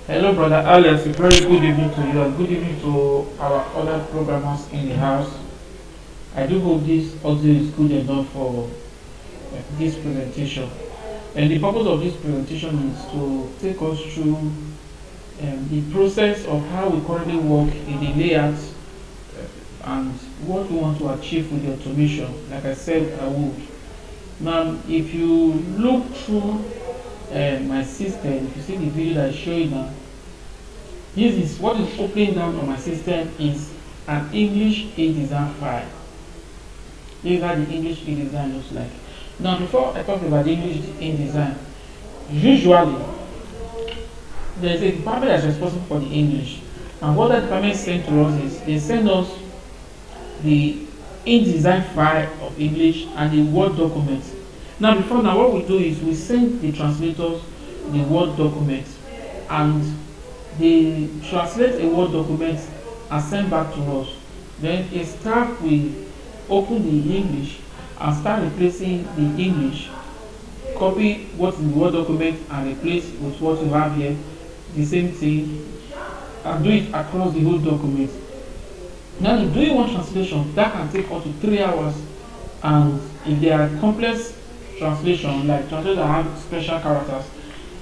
Hello, brother Alex. A very good evening to you and good evening to our other programmers in the house. I do hope this audio is good enough for this presentation. And the purpose of this presentation is to take us through the process of how we currently work in the layout and what we want to achieve with the automation. Like I said, I would. Now, if you look through my system, if you see the video that I show you now, this is what is opening down on my system is an English InDesign file. This is how the English InDesign looks like. Now, before I talk about the English InDesign, usually there is a department that's responsible for the English, and what that department sends to us is they send us the InDesign file of English and the Word document. Now, what we do is we send the translators the Word document, and they translate a Word document and send back to us. Then a staff will open the English and start replacing the English, copy what's in the Word document and replace with what you have here, the same thing, and do it across the whole document. Now, if doing one translation, that can take up to 3 hours, and if they are complex translation, like translations that have special characters,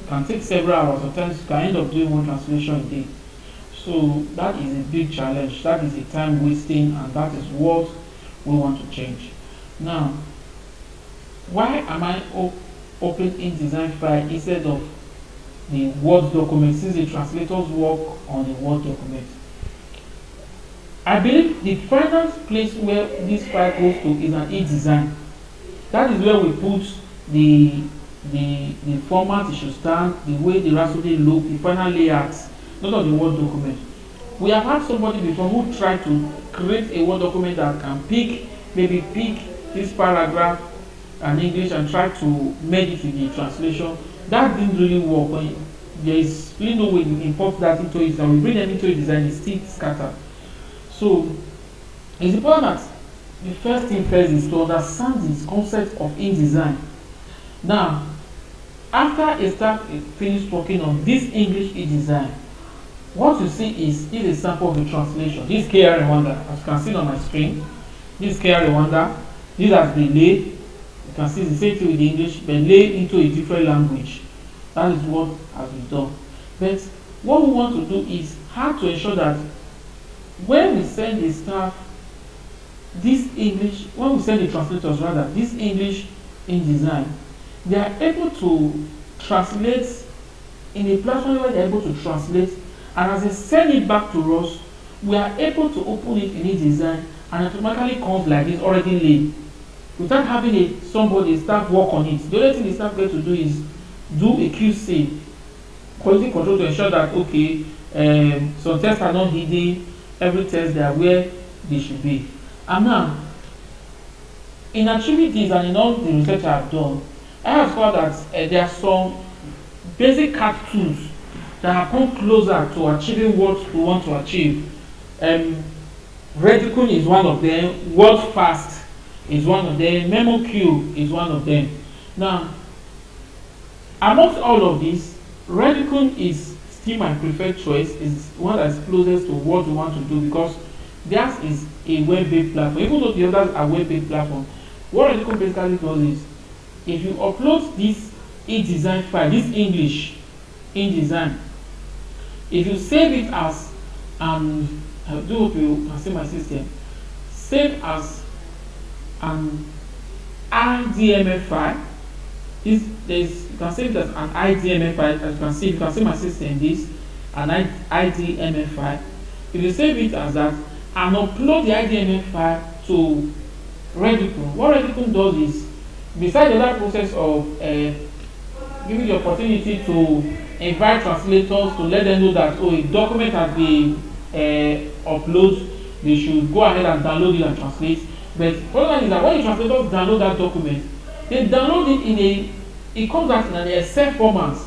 can take several hours. Sometimes you can end up doing one translation a day. So that is a big challenge. That is a time wasting, and that is what we want to change. Now, why am I opening InDesign file instead of the Word document, since the translators work on the Word document? I believe the final place where this file goes to is an InDesign. That is where we put the format it should stand, the way the Rhapsody look, the final layout, not of the Word document. We have had somebody before who tried to create a Word document that can pick this paragraph in English and try to merge it in the translation. That didn't really work. When there is really no way to import that into it, and we bring them into a design, it's still scattered. So it's important that the first thing first is to understand this concept of InDesign. Now, after a staff is finished working on this English InDesign, what you see is a sample of the translation. This KR Rwanda, as you can see on my screen, this KR Rwanda, this has been laid. You can see the same thing with the English, but laid into a different language. That is what has been done. But what we want to do is how to ensure that when we send the staff when we send the translators rather, this English InDesign, they are able to translate in a platform where they are able to translate, and as they send it back to us, we are able to open it in InDesign and automatically comes like this already laid, without having somebody staff work on it. The only thing the staff get to do is do a QC, quality control, to ensure that some tests are not hidden, every test they are where they should be. And now, in achieving this and in all the research I have done, I have found that there are some basic CAD tools that have come closer to achieving what we want to achieve. Redicon is one of them, WordFast is one of them, MemoQ is one of them. Now, amongst all of these, Redicon is still my preferred choice. Is one that's closest to what we want to do, because theirs is a web-based platform. Even though the others are web-based platform, what Redicon basically does is, if you upload this InDesign file, this English InDesign, if you save it as I do hope you can see my system, save as an IDMF file. You can save it as an IDMF file. As you can see my system, this an IDMF file. If you save it as that and upload the IDMF file to Redicon, what Redicon does is, besides the other process of giving the opportunity to invite translators to let them know that a document has been uploaded, they should go ahead and download it and translate. But what is that when the translators download that document, they download it it comes out in an Excel format.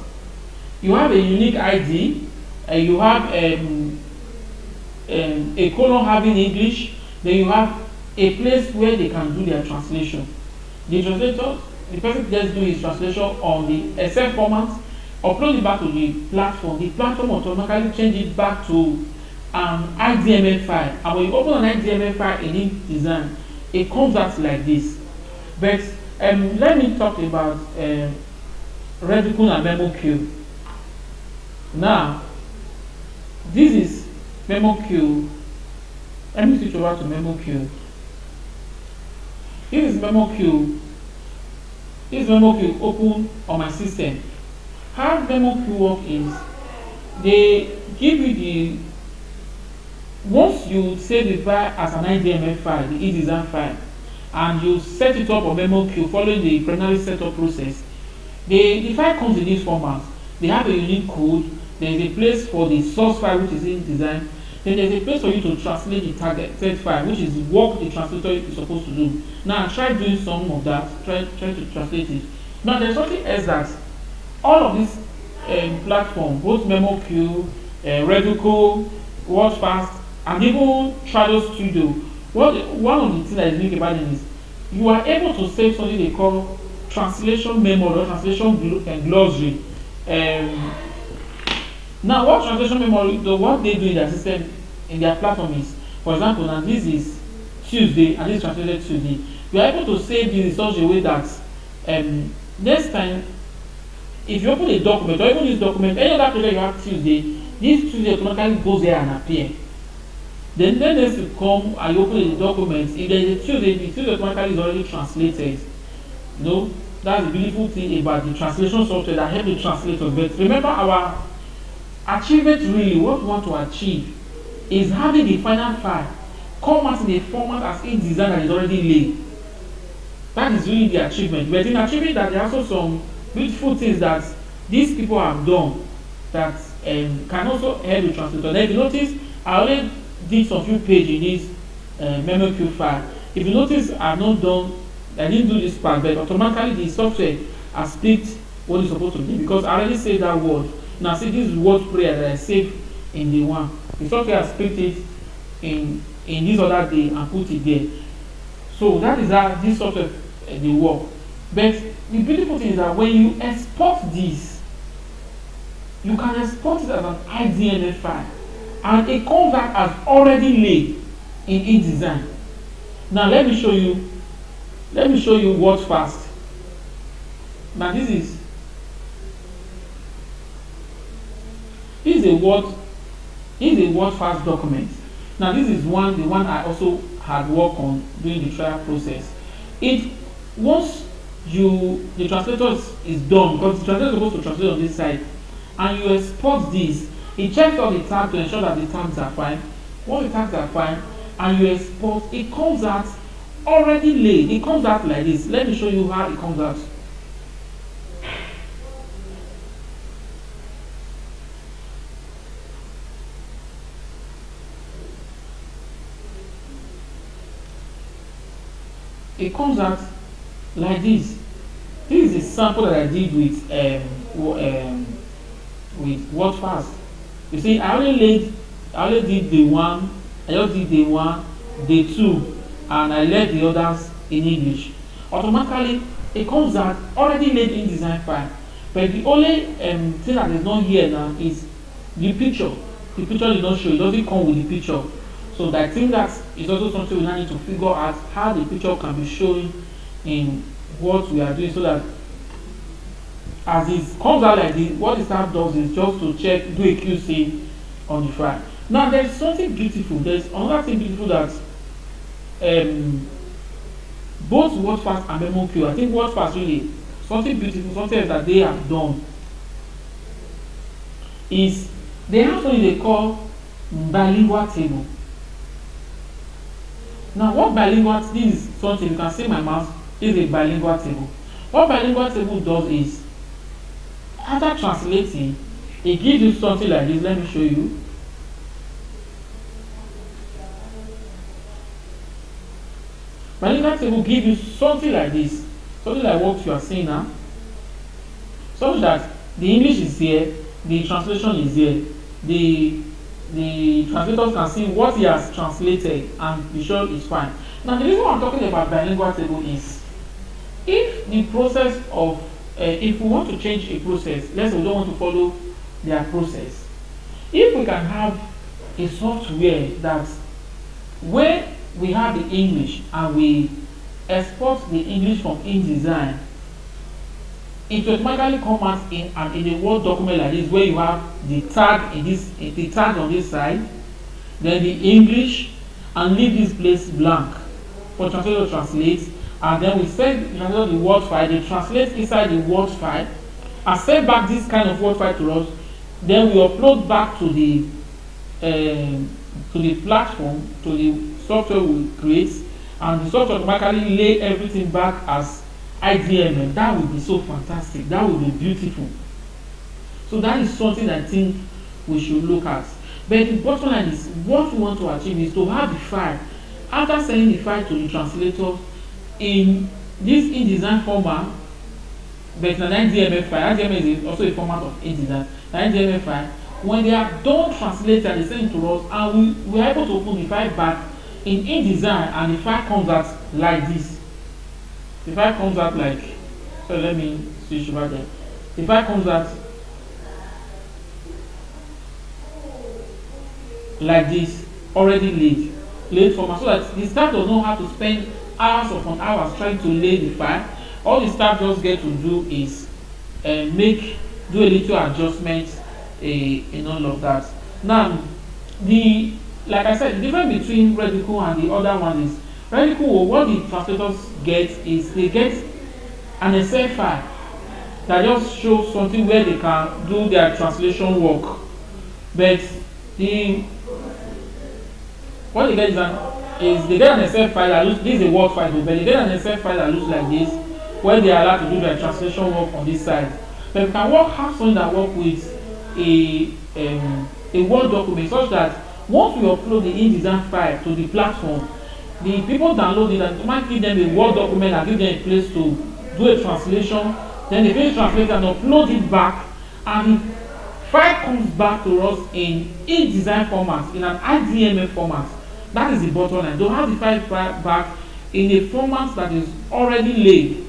You have a unique ID, and you have a column having English, then you have a place where they can do their translation. The person just do his translation on the Excel format, upload it back to the platform automatically change it back to an IDMF file. And when you open an IDMF file in InDesign, it comes out like this. But let me talk about Reticle and MemoQ. Now, this is MemoQ. Let me switch over to MemoQ. This is MemoQ. This is MemoQ open on my system. How MemoQ work is they give you the once you save the file as an IDMF file, the InDesign file, and you set it up on MemoQ following the preliminary setup process, the file comes in this format. They have a unique code. There is a place for the source file, which is InDesign. Then there is a place for you to translate the targeted file, which is what the translator is supposed to do. Now try doing some of that. Try to translate it. Now there's something else that all of these platforms, both MemoQ, Reticle, WordFast, and even Trado Studio, one of the things that is unique about them is you are able to save something they call translation memory or translation glossary. Now, what translation memory, what they do in their system, in their platform is, for example, now this is Tuesday and this is translated Tuesday. You are able to save this in such a way that next time, if you open a document or even this document, any other project you have Tuesday, this Tuesday automatically goes there and appear. Then next you come and you open the document. If there is a Tuesday, the Tuesday automatically is already translated. You know, that's the beautiful thing about the translation software that helps the translators. But remember, our achievement really, what we want to achieve is having the final file come out in a format as InDesign that is already laid. That is really the achievement. But in achieving that, there are also some beautiful things that these people have done that can also help the translator. Then if you notice, I already did some few pages in this MemoQ file. If you notice, I didn't do this part, but automatically the software has picked what it's supposed to be because I already saved that word. Now see this word prayer that I saved in the one. The software has picked it in this other day and put it there. So that is how this software they work. But the beautiful thing is that when you export this, you can export it as an IDMF file, and it comes out as already laid in InDesign. Now let me show you WordFast. Now this is a WordFast document. Now this is the one I also had worked on during the trial process. Once the translator is done, because the translator is supposed to translate on this side, and you export this, it checks all the tags to ensure that the tags are fine. Once the tags are fine and you export, it comes out already laid. It comes out like this. Let me show you how it comes out. It comes out like this. This is a sample that I did with WordFast. You see, I only did the one, I just did the one, the two, and I left the others in English. Automatically, it comes out already laid in InDesign file. But the only thing that is not here now is the picture. The picture did not show, it doesn't come with the picture. So I think that is also something we now need to figure out how the picture can be shown in what we are doing, so that as it comes out like this, what the staff does is just to check, do a QC on the file. Now there's something beautiful. There's another thing beautiful that both WordFast and MemoQ, I think WordFast really something beautiful, something that they have done is they have something they call bilingual table. Now what bilingual, this is something you can see my mouse, is a bilingual table. What bilingual table does is, after translating, it gives you something like this. Let me show you. Bilingual table gives you something like this, something like what you are seeing now. So that the English is here, the translation is here, the translators can see what he has translated and be sure it's fine. Now the reason why I'm talking about bilingual table is, if the process of if we want to change a process, let's say we don't want to follow their process, if we can have a software that when we have the English and we export the English from InDesign, it will automatically come out in a Word document like this, where you have the tag the tag on this side, then the English, and leave this place blank for translator to translate, and then we send the Word file, they translate inside the Word file and send back this kind of Word file to us. Then we upload back to the platform, to the software we create, and the software automatically lay everything back as IDML. That would be so fantastic. That would be beautiful. So that is something I think we should look at. But the bottom line is, what we want to achieve is to have the file. After sending the file to the translator in this InDesign format, but an IDML file. IDML is also a format of InDesign. The IDML file, when they are done translated, they send it to us, and we are able to open the file back in InDesign, and the file comes out like this. The file comes out like, so let me switch over there. The file comes out like this, already laid format, so that the staff does not have to spend hours upon hours trying to lay the file. All the staff just get to do is do a little adjustment in all of that. Now, like I said, the difference between Redicool and the other one is, Redicool, what the translators get is they get an Excel file that just shows something where they can do their translation work. But what they get is they get an Excel file that looks, this is a Word file, but they get an Excel file that looks like this, where they are allowed to do their translation work on this side. But we can have something that work with a Word document, such that once we upload the InDesign file to the platform, the people download it and might give them a Word document and give them a place to do a translation. Then they finish translating and upload it back, and the file comes back to us in InDesign format, in an IDML format. That is the bottom line. Don't have the file back in a format that is already laid.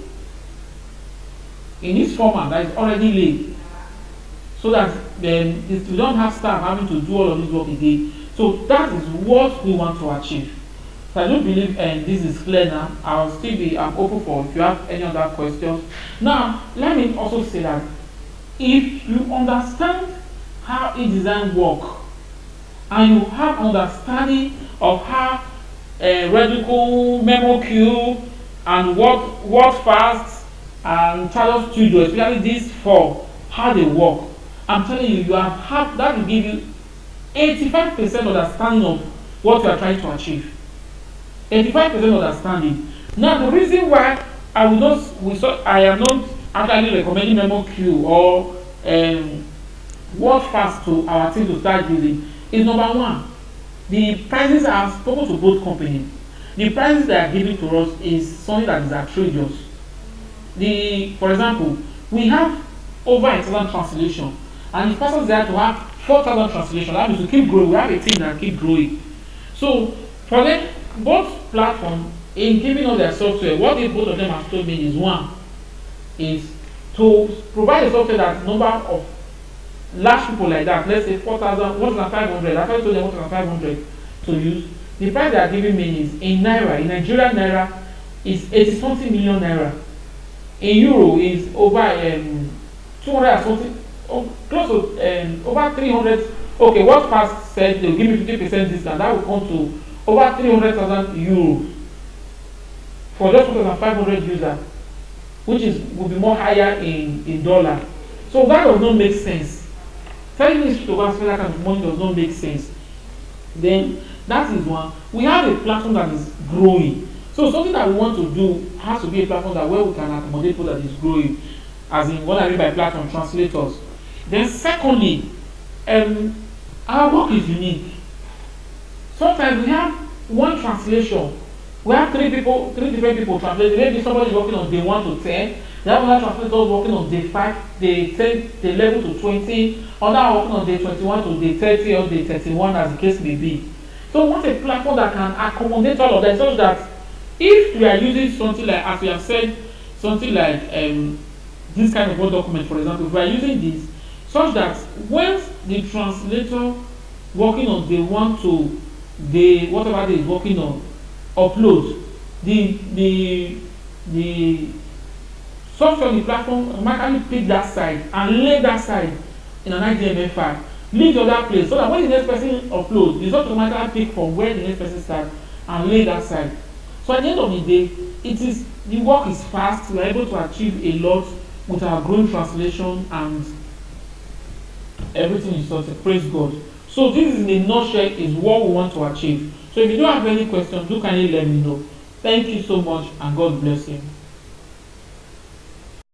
In this format that is already laid, so that then we don't have staff having to do all of this work again. So that is what we want to achieve. So I do believe this is clear now. I'm open for if you have any other questions. Now, let me also say that if you understand how InDesign works, and you have understanding of how Redicool, MemoQ, and WordFast and Charlotte Studio, especially these four, how they work, I'm telling you, that will give you 85% understanding of what you are trying to achieve. 85% understanding. Now, the reason why I am not actually recommending MemoQ or WordFast to our team to start using is, number one, the prices are spoken to both companies. The prices they are giving to us is something that is outrageous. For example, we have over 1,000 translation, and the person there to have 4,000 translation. That means to keep growing. We have a team that keep growing. So for them, both platforms in giving us their software, what both of them have told me is, one is to provide a software that number of large people like that, let's say 4,000, 1,500. I told them 1,500 to use. The price they are giving me is in naira, in Nigerian naira, is 80 something million naira. In euro is over 200 something, close to over 300. Okay, what past said they'll give me 50% discount. That will come to over 300,000 euros for just 1,500 users, which will be more higher in dollar. So that does not make sense. Telling this to go spend that kind of money does not make sense. Then that is one. We have a platform that is growing. So something that we want to do has to be a platform that where we can accommodate people that is growing. As in what I mean by platform, translators. Then secondly, our work is unique. Sometimes we have one translation. We have three different people translating. Maybe somebody is working on day 1 to 10. They have other translators working on day 5, day 10, day 11 to 20. Other working on day 21 to day 30 or day 31, as the case may be. So we want a platform that can accommodate all of that, so that if we are using something like, as we have said, something like this kind of Word document, for example, if we are using this, such that when the translator working on they want to the whatever they is working on upload the software on the platform automatically pick that side and lay that side in an IDMF file, leave the other place so that when the next person uploads, the software automatically pick from where the next person starts and lay that side. So at the end of the day, the work is fast. We are able to achieve a lot with our growing translation and everything is sorted. Praise God. So this is in a nutshell is what we want to achieve. So if you don't have any questions, do kindly let me know. Thank you so much and God bless you.